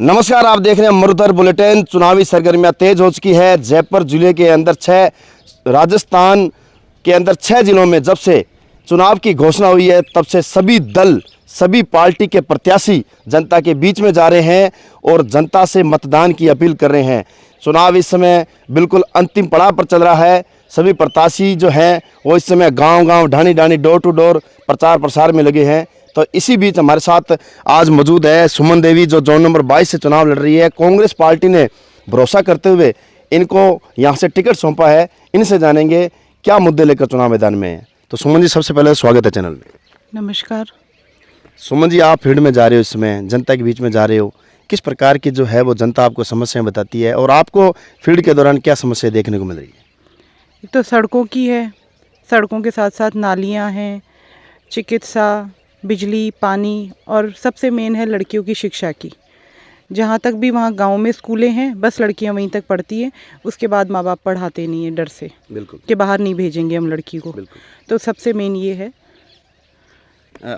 नमस्कार, आप देख रहे हैं अमृतसर बुलेटिन। चुनावी सरगर्मियां तेज हो चुकी है। जयपुर जिले के अंदर 6, राजस्थान के अंदर 6 जिलों में जब से चुनाव की घोषणा हुई है तब से सभी दल, सभी पार्टी के प्रत्याशी जनता के बीच में जा रहे हैं और जनता से मतदान की अपील कर रहे हैं। चुनाव इस समय बिल्कुल अंतिम पड़ाव पर चल रहा है। सभी प्रत्याशी जो हैं वो इस समय गांव-गांव, ढाणी-ढाणी, डोर टू डोर प्रचार प्रसार में लगे हैं। तो इसी बीच हमारे साथ आज मौजूद है सुमन देवी, जो जोन नंबर 22 से चुनाव लड़ रही है। कांग्रेस पार्टी ने भरोसा करते हुए इनको यहाँ से टिकट सौंपा है। इनसे जानेंगे क्या मुद्दे लेकर चुनाव मैदान में है। तो सुमन जी, सबसे पहले स्वागत है चैनल में। नमस्कार। सुमन जी, आप फील्ड में जा रहे हो, इसमें जनता के बीच में जा रहे हो, किस प्रकार की जो है वो जनता आपको समस्याएं बताती है और आपको फील्ड के दौरान क्या समस्या देखने को मिल रही है? एक तो सड़कों की है, सड़कों के साथ साथ नालियां हैं, चिकित्सा, बिजली, पानी और सबसे मेन है लड़कियों की शिक्षा की। जहाँ तक भी वहाँ गांव में स्कूलें हैं, बस लड़कियाँ वहीं तक पढ़ती हैं। उसके बाद माँ बाप पढ़ाते नहीं हैं डर से, बिल्कुल, कि बाहर नहीं भेजेंगे हम लड़की को। तो सबसे मेन ये है।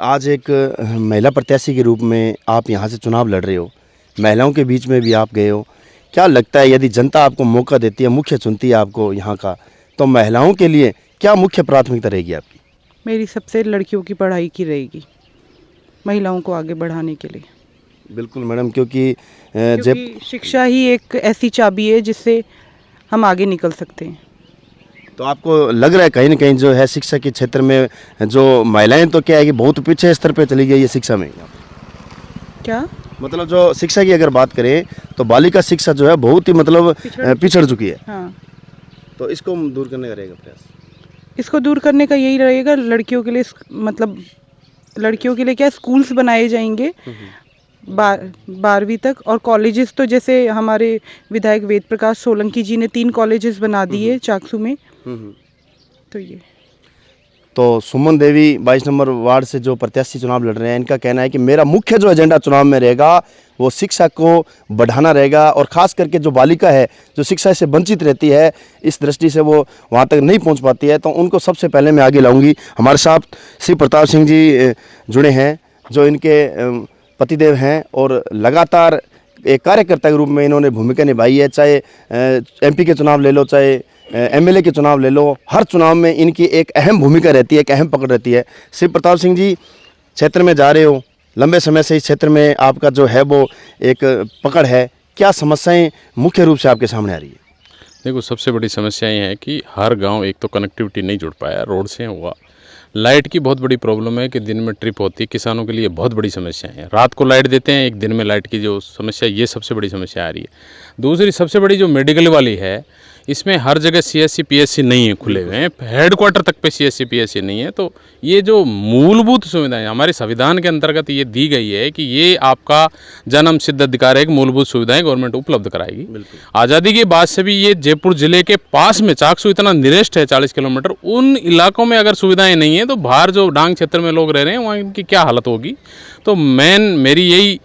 आज एक महिला प्रत्याशी के रूप में आप यहाँ से चुनाव लड़ रहे हो, महिलाओं के बीच में भी आप गए हो। क्या लगता है, यदि जनता आपको मौका देती है, मुख्य चुनती है आपको यहाँ का, तो महिलाओं के लिए क्या मुख्य प्राथमिकता रहेगी आपकी? मेरी सबसे लड़कियों की पढ़ाई की रहेगी, महिलाओं को आगे बढ़ाने के लिए। बिल्कुल मैडम, क्योंकि शिक्षा ही एक ऐसी चाबी है जिससे हम आगे निकल सकते हैं। तो आपको लग रहा है कहीं ना कहीं जो है शिक्षा के क्षेत्र में जो महिलाएं, तो क्या है कि बहुत पीछे स्तर पे चली गई है शिक्षा में? क्या मतलब जो शिक्षा की अगर बात करें तो बालिका शिक्षा जो है बहुत ही मतलब पिछड़ चुकी है। हाँ, तो इसको दूर करने का रहेगा प्रयास। इसको दूर करने का यही रहेगा, लड़कियों के लिए, मतलब लड़कियों के लिए क्या स्कूल्स बनाए जाएंगे 12वीं तक, और कॉलेजेस तो जैसे हमारे विधायक वेद प्रकाश सोलंकी जी ने 3 कॉलेजेस बना दिए चाकसू में। तो ये तो सुमन देवी 22 नंबर वार्ड से जो प्रत्याशी चुनाव लड़ रहे हैं, इनका कहना है कि मेरा मुख्य जो एजेंडा चुनाव में रहेगा वो शिक्षा को बढ़ाना रहेगा, और ख़ास करके जो बालिका है जो शिक्षा से वंचित रहती है, इस दृष्टि से वो वहाँ तक नहीं पहुँच पाती है, तो उनको सबसे पहले मैं आगे लाऊंगी। हमारे साथ श्री प्रताप सिंह जी जुड़े हैं, जो इनके पतिदेव हैं और लगातार एक कार्यकर्ता के रूप में इन्होंने भूमिका निभाई है। चाहे MP के चुनाव ले लो, चाहे MLA के चुनाव ले लो, हर चुनाव में इनकी एक अहम भूमिका रहती है, एक अहम पकड़ रहती है। श्री प्रताप सिंह जी, क्षेत्र में जा रहे हो, लंबे समय से इस क्षेत्र में आपका जो है वो एक पकड़ है, क्या समस्याएं मुख्य रूप से आपके सामने आ रही है? देखो, सबसे बड़ी समस्या ये है कि हर गांव एक तो कनेक्टिविटी नहीं जुड़ पाया, रोड से हुआ। लाइट की बहुत बड़ी प्रॉब्लम है कि दिन में ट्रिप होती है, किसानों के लिए बहुत बड़ी समस्या है। रात को लाइट देते हैं, एक दिन में लाइट की जो समस्या, ये सबसे बड़ी समस्या आ रही है। दूसरी सबसे बड़ी जो मेडिकल वाली है, इसमें हर जगह CSC PSC नहीं है, खुले हुए हैं, हेडक्वार्टर तक पे CSC PSC नहीं है। तो ये जो मूलभूत सुविधाएं हमारे संविधान के अंतर्गत ये दी गई है कि ये आपका जन्म सिद्ध अधिकार है कि मूलभूत सुविधाएं गवर्नमेंट उपलब्ध कराएगी। आज़ादी के बाद से भी ये जयपुर जिले के पास में चाकसू इतना निरेस्ट है 40 किलोमीटर, उन इलाकों में अगर सुविधाएं नहीं है तो बाहर जो डांग क्षेत्र में लोग रह रहे हैं वहाँ इनकी क्या हालत होगी। तो मेरी यही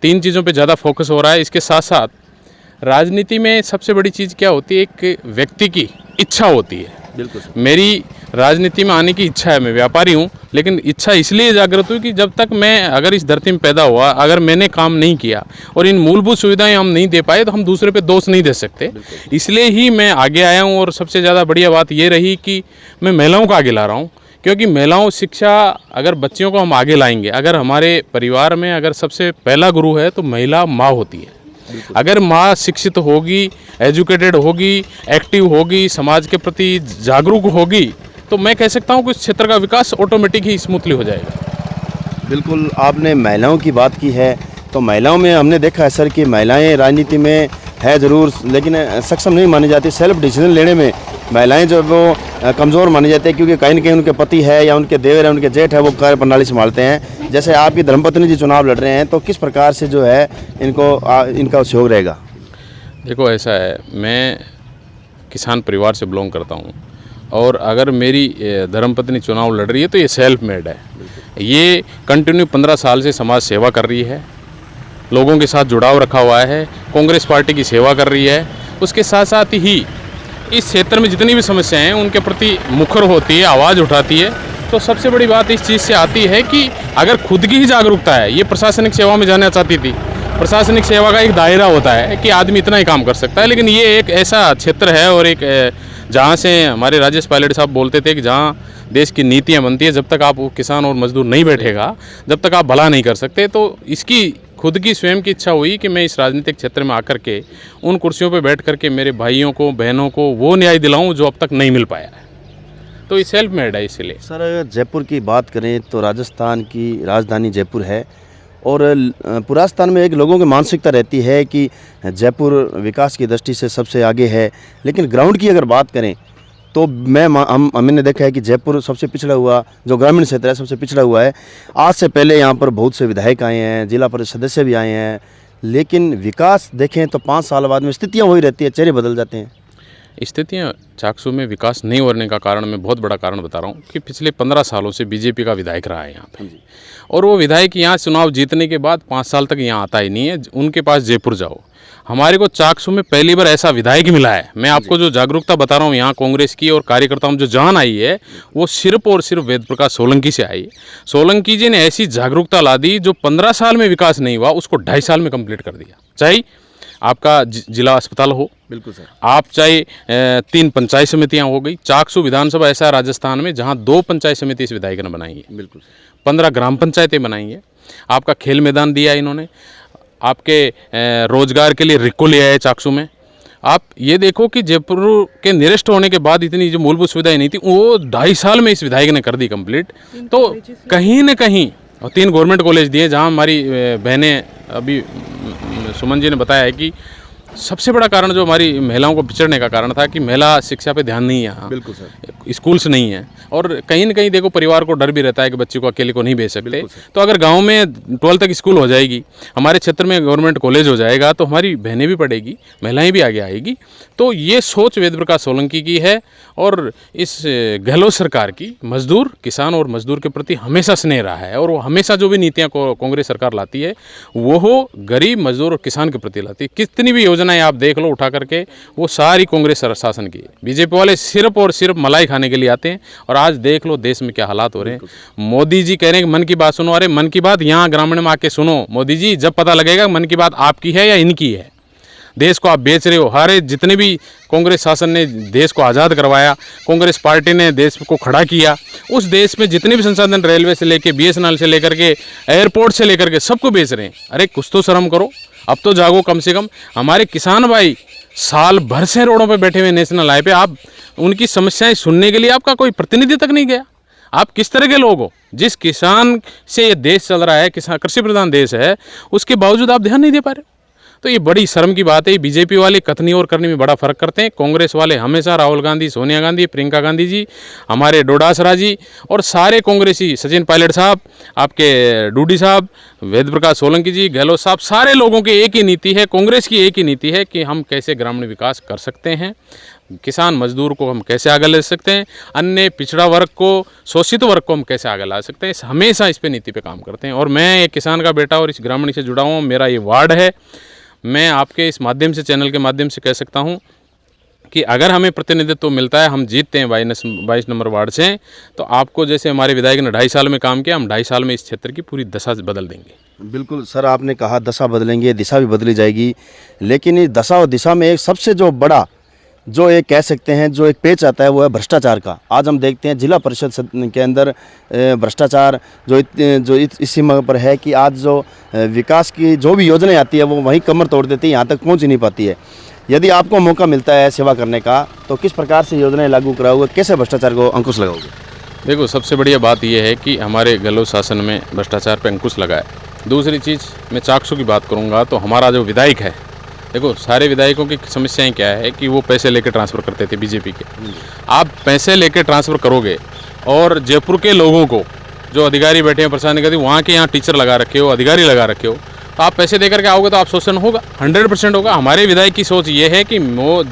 3 चीज़ों पर ज़्यादा फोकस हो रहा है। इसके साथ साथ राजनीति में सबसे बड़ी चीज़ क्या होती है, एक व्यक्ति की इच्छा होती है। बिल्कुल, मेरी राजनीति में आने की इच्छा है, मैं व्यापारी हूँ, लेकिन इच्छा इसलिए जागृत हुई कि जब तक मैं अगर इस धरती में पैदा हुआ, अगर मैंने काम नहीं किया और इन मूलभूत सुविधाएं हम नहीं दे पाए, तो हम दूसरे पे दोष नहीं दे सकते। इसलिए ही मैं आगे आया हूँ। और सबसे ज़्यादा बढ़िया बात ये रही कि मैं महिलाओं को आगे ला रहा हूँ, क्योंकि महिलाओं शिक्षा, अगर बच्चियों को हम आगे लाएंगे, अगर हमारे परिवार में अगर सबसे पहला गुरु है तो महिला माँ होती है। अगर माँ शिक्षित होगी, एजुकेटेड होगी, एक्टिव होगी, समाज के प्रति जागरूक होगी, तो मैं कह सकता हूँ कि इस क्षेत्र का विकास ऑटोमेटिक ही स्मूथली हो जाएगा। बिल्कुल, आपने महिलाओं की बात की है, तो महिलाओं में हमने देखा है सर कि महिलाएं राजनीति में है ज़रूर, लेकिन सक्षम नहीं मानी जाती। सेल्फ डिसीजन लेने में महिलाएं जो वो कमज़ोर मानी जाती है, क्योंकि कहीं ना कहीं उनके पति है या उनके देवर है, उनके जेठ है, वो कार्य प्रणाली संभालते हैं। जैसे आपकी धर्मपत्नी जी चुनाव लड़ रहे हैं, तो किस प्रकार से जो है इनका सहयोग रहेगा? देखो, ऐसा है, मैं किसान परिवार से बिलोंग करता हूँ, और अगर मेरी धर्मपत्नी चुनाव लड़ रही है तो ये सेल्फ मेड है। ये कंटिन्यू 15 साल से समाज सेवा कर रही है, लोगों के साथ जुड़ाव रखा हुआ है, कांग्रेस पार्टी की सेवा कर रही है। उसके साथ साथ ही इस क्षेत्र में जितनी भी समस्याएं हैं उनके प्रति मुखर होती है, आवाज़ उठाती है। तो सबसे बड़ी बात इस चीज़ से आती है कि अगर खुद की ही जागरूकता है, ये प्रशासनिक सेवा में जाना चाहती थी, प्रशासनिक सेवा का एक दायरा होता है कि आदमी इतना ही काम कर सकता है, लेकिन ये एक ऐसा क्षेत्र है और एक जहाँ से हमारे राजेश पायलट साहब बोलते थे कि जहाँ देश की नीतियाँ बनती है, जब तक आप वो किसान और मजदूर नहीं बैठेगा, जब तक आप भला नहीं कर सकते। तो इसकी खुद की स्वयं की इच्छा हुई कि मैं इस राजनीतिक क्षेत्र में आकर के उन कुर्सियों पर बैठ करके मेरे भाइयों को, बहनों को वो न्याय दिलाऊं जो अब तक नहीं मिल पाया है। तो ये सेल्फ मेड है। इसलिए सर, जयपुर की बात करें तो राजस्थान की राजधानी जयपुर है और पूरा राजस्थान में एक लोगों की मानसिकता रहती है कि जयपुर विकास की दृष्टि से सबसे आगे है, लेकिन ग्राउंड की अगर बात करें तो हमने देखा है कि जयपुर सबसे पिछड़ा हुआ जो ग्रामीण क्षेत्र है, सबसे पिछड़ा हुआ है। आज से पहले यहाँ पर बहुत से विधायक आए हैं, जिला परिषद सदस्य भी आए हैं, लेकिन विकास देखें तो 5 साल बाद में स्थितियाँ वही रहती है, चेहरे बदल जाते हैं। स्थितियाँ चाकसू में विकास नहीं होने का कारण मैं बहुत बड़ा कारण बता रहा हूँ कि पिछले 15 सालों से बीजेपी का विधायक रहा है यहाँ पे, और वो विधायक यहाँ चुनाव जीतने के बाद 5 साल तक यहाँ आता ही नहीं है। उनके पास जयपुर जाओ, हमारे को चाकसू में पहली बार ऐसा विधायक मिला है। मैं आपको जो जागरूकता बता रहा हूँ यहाँ कांग्रेस की और कार्यकर्ताओं में जो जान आई है, वो सिर्फ और सिर्फ वेद प्रकाश सोलंकी से आई। सोलंकी जी ने ऐसी जागरूकता ला दी, जो 15 साल में विकास नहीं हुआ उसको 2.5 साल में कंप्लीट कर दिया। चाहे आपका जिला अस्पताल हो, बिल्कुल सर, आप चाहे 3 पंचायत समितियां हो गई। चाकसू विधानसभा ऐसा है राजस्थान में जहां 2 पंचायत समिति इस विधायक ने बनाई है, बिल्कुल 15 ग्राम पंचायतें बनाई है। आपका खेल मैदान दिया है इन्होंने, आपके रोजगार के लिए रिको लिया है चाकसू में। आप ये देखो कि जयपुर के निरस्त होने के बाद इतनी जो मूलभूत सुविधाएं नहीं थी, वो 2.5 साल में इस विधायक ने कर दी कंप्लीट। तो कहीं न कहीं, और 3 गवर्नमेंट कॉलेज दिए, जहां हमारी बहनें, अभी सुमन जी ने बताया है कि सबसे बड़ा कारण जो हमारी महिलाओं को पिछड़ने का कारण था कि महिला शिक्षा पे ध्यान नहीं है यहाँ, बिल्कुल सर, स्कूल्स नहीं है। और कहीं न कहीं देखो परिवार को डर भी रहता है कि बच्चे को अकेले को नहीं भेज सकते। तो अगर गांव में 12 तक स्कूल हो जाएगी, हमारे क्षेत्र में गवर्नमेंट कॉलेज हो जाएगा, तो हमारी बहनें भी पढ़ेगी, महिलाएं भी आगे आएगी। तो ये सोच वेद प्रकाश सोलंकी की है, और इस गहलोत सरकार की मजदूर, किसान और मजदूर के प्रति हमेशा स्नेह रहा है। और वो हमेशा जो भी नीतियाँ कांग्रेस सरकार लाती है वो गरीब, मजदूर और किसान के प्रति लाती है। कितनी भी योजनाएं आप देख लो उठा करके, वो सारी कांग्रेस शासन की। बीजेपी वाले सिर्फ और सिर्फ मलाई खाने के लिए आते हैं। और आज देख लो देश में क्या हालात हो रहे हैं। मोदी जी कह रहे हैं कि मन की बात सुनो। अरे मन की बात यहाँ ग्रामीण में आके सुनो मोदी जी, जब पता लगेगा मन की बात आपकी है या इनकी है। देश को आप बेच रहे हो। हमारे जितने भी कांग्रेस शासन ने देश को आज़ाद करवाया, कांग्रेस पार्टी ने देश को खड़ा किया, उस देश में जितने भी संसाधन, रेलवे से लेकर BSNL से लेकर के एयरपोर्ट से लेकर के सबको बेच रहे हैं। अरे कुछ तो शर्म करो, अब तो जागो कम से कम। हमारे किसान भाई साल भर से रोडों पे बैठे हुए नेशनल हाईवे पे, आप उनकी समस्याएं सुनने के लिए आपका कोई प्रतिनिधि तक नहीं गया। आप किस तरह के लोग हो? जिस किसान से ये देश चल रहा है, किसान कृषि प्रधान देश है, उसके बावजूद आप ध्यान नहीं दे पा रहे। तो ये बड़ी शर्म की बात है। बीजेपी वाले कथनी और करनी में बड़ा फर्क करते हैं। कांग्रेस वाले हमेशा राहुल गांधी, सोनिया गांधी, प्रियंका गांधी जी, हमारे डोडासरा जी और सारे कांग्रेसी, सचिन पायलट साहब, आपके डूडी साहब, वेद प्रकाश सोलंकी जी, गहलोत साहब, सारे लोगों की एक ही नीति है, कांग्रेस की एक ही नीति है कि हम कैसे ग्रामीण विकास कर सकते हैं, किसान मजदूर को हम कैसे आगे ले सकते हैं, अन्य पिछड़ा वर्ग को, शोषित वर्ग को हम कैसे आगे ला सकते हैं। हमेशा इस पे नीति पे काम करते हैं। और मैं एक किसान का बेटा और इस ग्रामीण से जुड़ा हूँ, मेरा ये वार्ड है। मैं आपके इस माध्यम से, चैनल के माध्यम से कह सकता हूं कि अगर हमें प्रतिनिधित्व मिलता है, हम जीतते हैं 22 नंबर वार्ड से, तो आपको जैसे हमारे विधायक ने 2.5 साल में काम किया, हम 2.5 साल में इस क्षेत्र की पूरी दशा बदल देंगे। बिल्कुल सर, आपने कहा दशा बदलेंगे, दिशा भी बदली जाएगी, लेकिन इस दशा और दिशा में एक सबसे जो बड़ा, जो एक कह सकते हैं, जो एक पेच आता है, वो है भ्रष्टाचार का। आज हम देखते हैं जिला परिषद के अंदर भ्रष्टाचार जो इस सीमा पर है कि आज जो विकास की जो भी योजनाएं आती है वो वहीं कमर तोड़ देती है, यहाँ तक पहुँच ही नहीं पाती है। यदि आपको मौका मिलता है सेवा करने का, तो किस प्रकार से योजनाएं लागू कराओगे, कैसे भ्रष्टाचार को अंकुश लगाओगे? देखो, सबसे बढ़िया बात यह है कि हमारे गहलोत शासन में भ्रष्टाचार पर अंकुश लगा है। दूसरी चीज़, मैं चाकसू की बात करूँगा तो हमारा जो विधायक है, देखो सारे विधायकों की समस्याएं क्या है कि वो पैसे लेकर ट्रांसफ़र करते थे बीजेपी के। आप पैसे लेकर ट्रांसफ़र करोगे और जयपुर के लोगों को, जो अधिकारी बैठे हैं प्रशासन के, वहाँ के यहाँ टीचर लगा रखे हो, अधिकारी लगा रखे हो, तो आप पैसे देकर के आओगे तो आप शोषण होगा, 100% होगा। हमारे विधायक की सोच ये है कि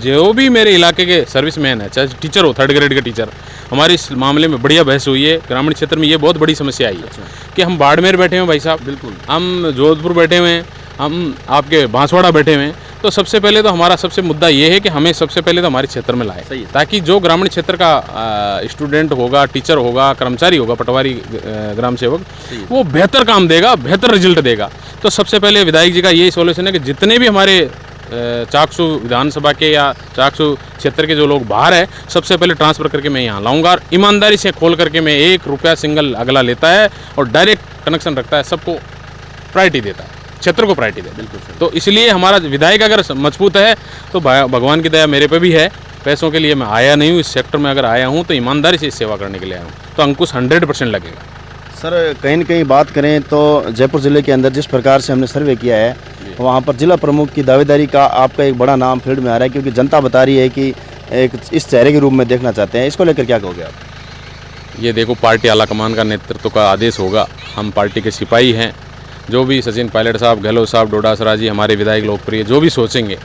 जो भी मेरे इलाके के सर्विसमैन है, चाहे टीचर हो, 3rd ग्रेड के टीचर, हमारी इस मामले में बढ़िया बहस हुई है। ग्रामीण क्षेत्र में ये बहुत बड़ी समस्या आई है कि हम बाड़मेर बैठे हुए भाई साहब, बिल्कुल, हम जोधपुर बैठे हुए हैं, हम आपके बांसवाड़ा बैठे हुए हैं, तो सबसे पहले तो हमारा सबसे मुद्दा ये है कि हमें सबसे पहले तो हमारे क्षेत्र में लाए, ताकि जो ग्रामीण क्षेत्र का स्टूडेंट होगा, टीचर होगा, कर्मचारी होगा, पटवारी ग्राम सेवक, वो बेहतर काम देगा, बेहतर रिजल्ट देगा। तो सबसे पहले विधायक जी का यही सॉल्यूशन है कि जितने भी हमारे चाकसू विधानसभा के या चाकसू क्षेत्र के जो लोग बाहर है, सबसे पहले ट्रांसफ़र करके मैं यहाँ लाऊंगा और ईमानदारी से खोल करके मैं 1 रुपया सिंगल अगला लेता है और डायरेक्ट कनेक्शन रखता है, सबको प्रायोरिटी देता है, क्षेत्र को प्रायोरिटी देता है। बिल्कुल। तो इसलिए हमारा विधायक अगर मजबूत है तो भगवान की दया मेरे पे भी है। पैसों के लिए मैं आया नहीं हूँ इस सेक्टर में, अगर आया हूँ तो ईमानदारी से सेवा करने के लिए आया हूँ, तो अंकुश 100% लगेगा। सर कहीं न कहीं बात करें तो जयपुर ज़िले के अंदर जिस प्रकार से हमने सर्वे किया है, वहाँ पर जिला प्रमुख की दावेदारी का आपका एक बड़ा नाम फील्ड में आ रहा है, क्योंकि जनता बता रही है कि एक इस चेहरे के रूप में देखना चाहते हैं। इसको लेकर क्या कहोगे आप? ये देखो, पार्टी आलाकमान का नेतृत्व का आदेश होगा, हम पार्टी के सिपाही हैं। जो भी सचिन पायलट साहब, गहलोत साहब, डोडासरा जी, हमारे विधायक लोकप्रिय जो भी सोचेंगे,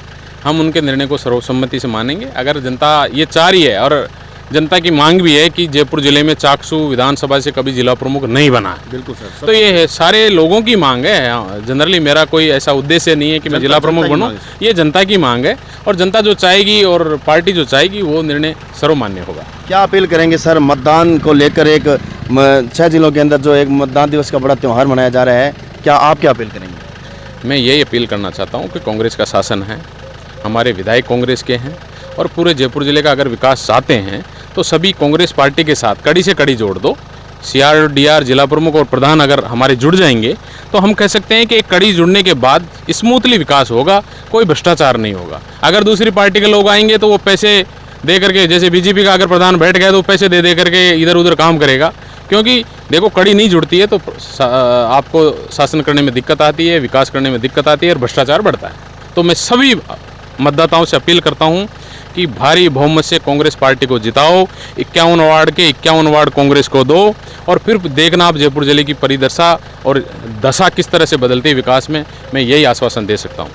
हम उनके निर्णय को सर्वसम्मति से मानेंगे। अगर जनता ये चाह रही है और जनता की मांग भी है कि जयपुर जिले में चाकसू विधानसभा से कभी जिला प्रमुख नहीं बना है, बिल्कुल सर, तो ये है सारे लोगों की मांग है। जनरली मेरा कोई ऐसा उद्देश्य नहीं है कि मैं जिला प्रमुख बनूं, ये जनता की मांग है और जनता जो चाहेगी और पार्टी जो चाहेगी वो निर्णय सर्वमान्य होगा। क्या अपील करेंगे सर मतदान को लेकर? एक 6 जिलों के अंदर जो एक मतदान दिवस का बड़ा त्यौहार मनाया जा रहा है, क्या आप क्या अपील करेंगे? मैं यही अपील करना चाहता हूँ कि कांग्रेस का शासन है, हमारे विधायक कांग्रेस के हैं और पूरे जयपुर जिले का अगर विकास चाहते हैं तो सभी कांग्रेस पार्टी के साथ कड़ी से कड़ी जोड़ दो। CR, जिला प्रमुख और प्रधान अगर हमारे जुड़ जाएंगे तो हम कह सकते हैं कि एक कड़ी जुड़ने के बाद स्मूथली विकास होगा, कोई भ्रष्टाचार नहीं होगा। अगर दूसरी पार्टी के लोग आएंगे तो वो पैसे दे करके, जैसे बीजेपी का अगर प्रधान बैठ गया तो पैसे दे करके इधर उधर काम करेगा, क्योंकि देखो कड़ी नहीं जुड़ती है तो आपको शासन करने में दिक्कत आती है, विकास करने में दिक्कत आती है और भ्रष्टाचार बढ़ता है। तो मैं सभी मतदाताओं से अपील करता हूं कि भारी बहुमत से कांग्रेस पार्टी को जिताओ, 51 वार्ड के 51 वार्ड कांग्रेस को दो और फिर देखना आप जयपुर जिले की परिदशा और दशा किस तरह से बदलती है विकास में। मैं यही आश्वासन दे सकता हूँ।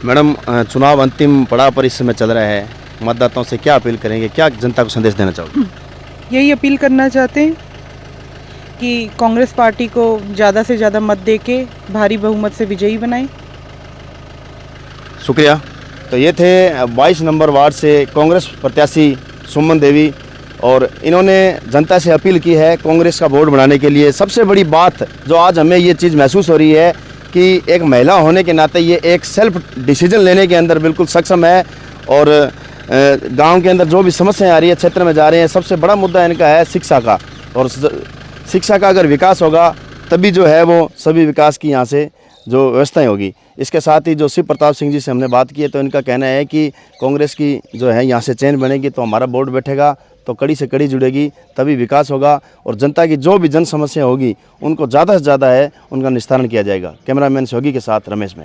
मैडम, चुनाव अंतिम पड़ाव पर इस समय चल रहा है, मतदाताओं से क्या अपील करेंगे, क्या जनता को संदेश देना चाहोगे? यही अपील करना चाहते हैं कि कांग्रेस पार्टी को ज़्यादा से ज़्यादा मत देके भारी बहुमत से विजयी बनाएं। शुक्रिया। तो ये थे 22 नंबर वार्ड से कांग्रेस प्रत्याशी सुमन देवी और इन्होंने जनता से अपील की है कांग्रेस का बोर्ड बनाने के लिए। सबसे बड़ी बात जो आज हमें ये चीज़ महसूस हो रही है कि एक महिला होने के नाते ये एक सेल्फ डिसीजन लेने के अंदर बिल्कुल सक्षम है और गांव के अंदर जो भी समस्याएं आ रही है, क्षेत्र में जा रहे हैं, सबसे बड़ा मुद्दा इनका है शिक्षा का। और शिक्षा का अगर विकास होगा तभी जो है वो सभी विकास की यहाँ से जो व्यवस्थाएं होगी। इसके साथ ही जो शिव प्रताप सिंह जी से हमने बात की है तो इनका कहना है कि कांग्रेस की जो है यहाँ से चेन बनेगी तो हमारा बोर्ड बैठेगा, तो कड़ी से कड़ी जुड़ेगी तभी विकास होगा और जनता की जो भी जन समस्या होगी उनको ज़्यादा से ज़्यादा है उनका निस्तारण किया जाएगा। कैमरामैन सहयोगी के साथ रमेश में।